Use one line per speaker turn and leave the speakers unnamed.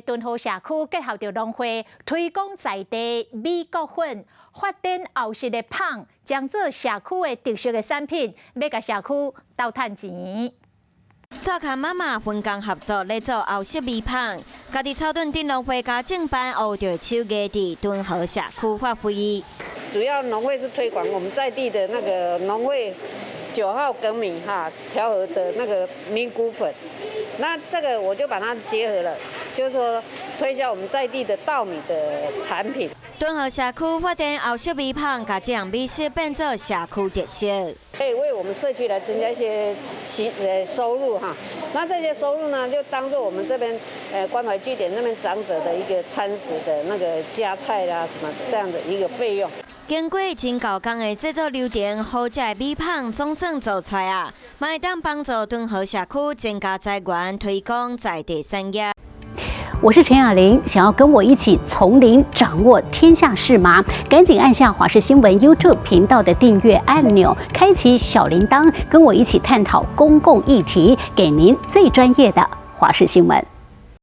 敦和社区结合着农会，推广在地米谷粉，发展后续的芳，将做社区的特色的产品，要甲社区斗趁钱。
灶卡妈妈分工合作来做后式米芳，家己草屯镇农会家政班学着手艺伫敦和社区发挥。
主要农会是推广我们在地的那个农会9号粳米调和的那个米谷粉，那这个我就把它结合了，就是说推销我们在地的稻米的产品。
敦和社区发展后式米芳，把这样美食变做社区特色，
可以为我们社区来增加一些收入哈。那这些收入呢，就当做我们这边关怀据点那边长者的一个餐食的那个加菜啦什么这样的一个费用。
经过真高工的制作流程，好食的米芳总算做出来啊，嘛会当帮助敦和社区增加财源，推广在地产业。
我是陈雅玲，想要跟我一起从零掌握天下事吗？赶紧按下华视新闻 YouTube 频道的订阅按钮，开启小铃铛，跟我一起探讨公共议题，给您最专业的华视新闻。